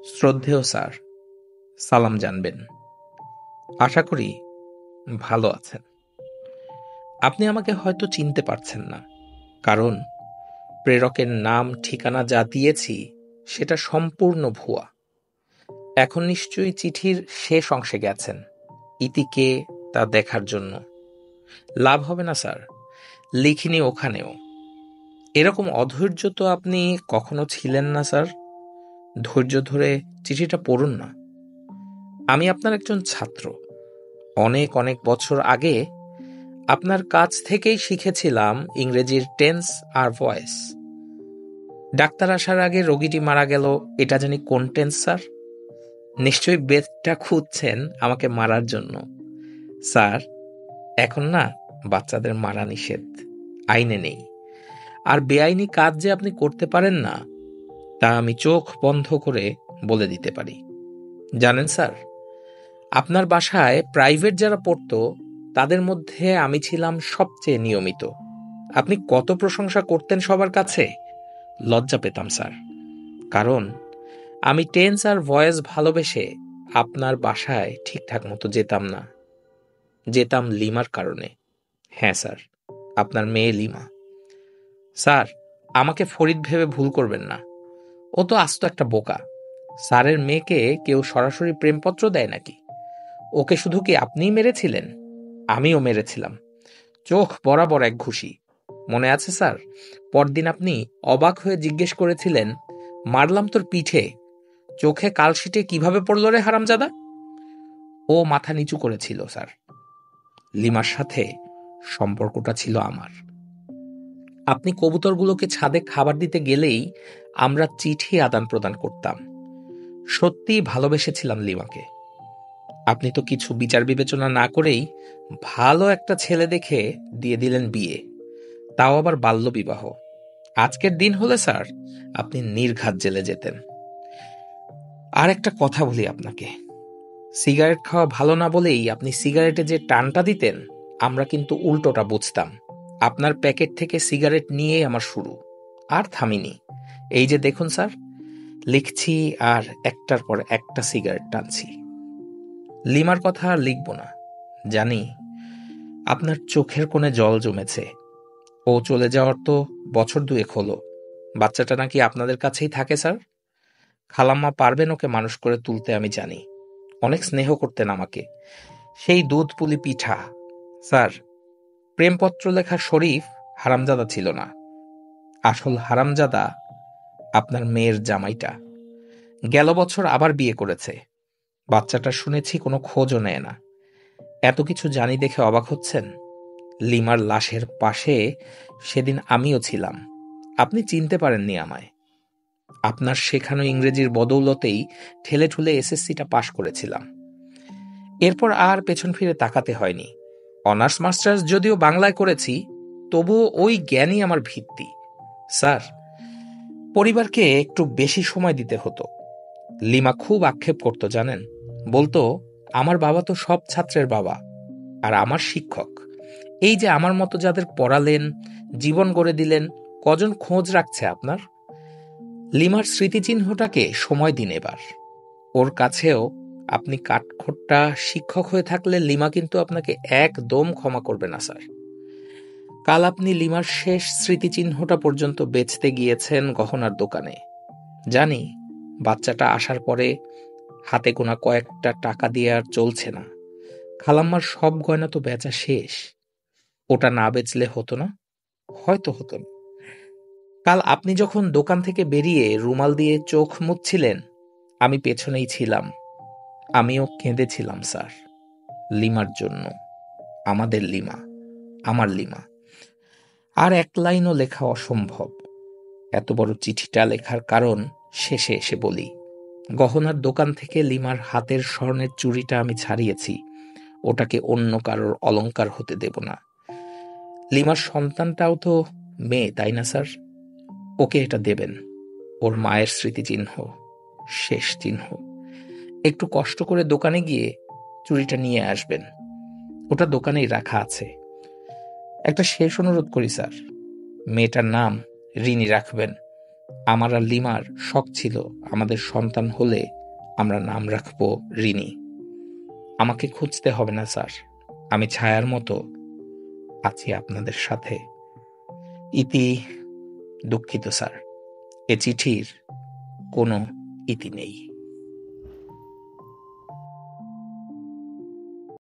শ্রদ্ধেয় স্যার, সালাম জানবেন। আশা করি ভালো আছেন। আপনি আমাকে হয়তো চিনতে পারছেন না, কারণ প্রেরকের নাম ঠিকানা যা দিয়েছি সেটা সম্পূর্ণ ভুয়া। এখন নিশ্চয়ই চিঠির শেষ অংশে গেছেন ইতি কে তা দেখার জন্য। লাভ হবে না স্যার, লিখিনি ওখানেও। এরকম অধৈর্য তো আপনি কখনো ছিলেন না স্যার। ধৈর্য ধরে চিঠিটা পড়ুন না। আমি আপনার একজন ছাত্র। অনেক অনেক বছর আগে আপনার কাছ থেকেই শিখেছিলাম ইংরেজির টেন্স আর ভয়েস। ডাক্তার আসার আগে রোগীটি মারা গেল, এটা জানি কোন টেন্স স্যার? নিশ্চয়ই বেদটা খুঁজছেন আমাকে মারার জন্য। স্যার, এখন না বাচ্চাদের মারা নিষেধ, আইনে নেই। আর বেআইনি কাজ যে আপনি করতে পারেন না তা আমি চোখ বন্ধ করে বলে দিতে পারি। জানেন স্যার, আপনার বাসায় প্রাইভেট যারা পড়তো তাদের মধ্যে আমি ছিলাম সবচেয়ে নিয়মিত। আপনি কত প্রশংসা করতেন সবার কাছে, লজ্জা পেতাম স্যার। কারণ আমি টেন্স আর ভয়েস ভালোবেসে আপনার বাসায় ঠিকঠাক মতো যেতাম না। যেতাম লিমার কারণে। হ্যাঁ স্যার, আপনার মেয়ে লিমা। স্যার, আমাকে ফরিদ ভেবে ভুল করবেন না। ও তো আস্ত একটা বোকা। স্যারের মেয়েকে কেউ সরাসরি প্রেমপত্র দেয় নাকি? ওকে শুধু কি আপনিই মেরেছিলেন? আমিও মেরেছিলাম, চোখ বরাবর এক ঘুষি। মনে আছে স্যার? পরদিন আপনি অবাক হয়ে জিজ্ঞেস করেছিলেন, মারলাম তোর পিঠে, চোখে কালশিটে কিভাবে পড়ল রে হারামজাদা? ও মাথা নিচু করেছিল স্যার। লিমার সাথে সম্পর্কটা ছিল আমার। আপনি কবুতরগুলোকে ছাদে খাবার দিতে গেলেই আমরা চিঠি আদান প্রদান করতাম। সত্যিই ভালোবেসেছিলাম লিমাকে। আপনি তো কিছু বিচার বিবেচনা না করেই ভালো একটা ছেলে দেখে দিয়ে দিলেন বিয়ে, তাও আবার বাল্যবিবাহ। আজকের দিন হলে স্যার আপনি নির্ঘাত জেলে যেতেন। আর একটা কথা বলি আপনাকে, সিগারেট খাওয়া ভালো না বলেই আপনি সিগারেটে যে টানটা দিতেন, আমরা কিন্তু উল্টোটা বুঝতাম। আপনার প্যাকেট থেকে সিগারেট নিয়েই আমার শুরু, আর থামিনি। এই যে দেখুন স্যার, লিখছি আর একটার পর একটা সিগারেট টানছি। লিমার কথা আর লিখব না, জানি আপনার চোখের কোণে জল জমেছে। ও চলে যাওয়ার তো বছর দুয়েক হলো। বাচ্চাটা নাকি আপনাদের কাছেই থাকে স্যার। খালাম্মা পারবেন ওকে মানুষ করে তুলতে আমি জানি। অনেক স্নেহ করতেন আমাকে, সেই দুধ পুলি পিঠা। স্যার, প্রেমপত্র লেখা শরীফ হারামজাদা ছিল না। আসল হারামজাদা আপনার মেয়ের জামাইটা। গেল বছর আবার বিয়ে করেছে। বাচ্চাটা শুনেছি কোনো খোঁজও নেয় না। এত কিছু জানি দেখে অবাক হচ্ছেন? লিমার লাশের পাশে সেদিন আমিও ছিলাম। আপনি চিনতে পারেননি আমায়। আপনার শেখানো ইংরেজির বদৌলতেই ঠেলে ঠুলে এসএসসিটা পাশ করেছিলাম। এরপর আর পেছন ফিরে তাকাতে হয়নি। অনার্স মাস্টার্স যদিও বাংলায় করেছি, তবুও ওই জ্ঞানই আমার ভিত্তি। স্যার, পরিবারকে একটু বেশি সময় দিতে হতো। লিমা খুব আক্ষেপ করতো জানেন। বলতো, আমার বাবা তো সব ছাত্রের বাবা, আর আমার শিক্ষক। এই যে আমার মতো যাদের পড়ালেন, জীবন গড়ে দিলেন, কজন খোঁজ রাখছে আপনার? লিমার স্মৃতিচিহ্নটাকে সময় দিন এবার। ওর কাছেও আপনি কাঠখোট্টা শিক্ষক হয়ে থাকলে লিমা কিন্তু আপনাকে একদম ক্ষমা করবে না স্যার। কাল আপনি লিমার শেষ স্মৃতিচিহ্নটা পর্যন্ত বেচতে গিয়েছেন গহনার দোকানে। জানি বাচ্চাটা আসার পরে হাতে গোনা কয়েকটা টাকা দিয়ে আর চলছে না। খালাম্মার সব গয়না তো বেচা শেষ। ওটা না বেচলে হতো না? হয়তো হতো না। কাল আপনি যখন দোকান থেকে বেরিয়ে রুমাল দিয়ে চোখ মুছছিলেন, আমি পেছনেই ছিলাম। আমিও কেঁদেছিলাম স্যার, লিমার জন্য। আমাদের লিমা, আমার লিমা। আর এক লাইনও লেখা অসম্ভব। এত বড় চিঠিটা লেখার কারণ শেষে এসে বলি। গহনার দোকান থেকে লিমার হাতের স্বর্ণের চুড়িটা আমি ছাড়িয়েছি। ওটাকে অন্য কারোর অলংকার হতে দেব না। লিমার সন্তানটাও তো মেয়ে, তাই না স্যার? ওকে এটা দেবেন, ওর মায়ের স্মৃতিচিহ্ন, শেষ চিহ্ন। একটু কষ্ট করে দোকানে গিয়ে চুড়িটা নিয়ে আসবেন। ওটা দোকানেই রাখা আছে। একটা শেষ অনুরোধ করি স্যার, মেয়েটার নাম রিনি রাখবেন। আমার আর লিমার শখ ছিল আমাদের সন্তান হলে আমরা নাম রাখবো রিনি। আমাকে খুঁজতে হবে না স্যার, আমি ছায়ার মতো আছি আপনাদের সাথে। ইতি। দুঃখিত স্যার, এ চিঠির কোনো ইতি নেই।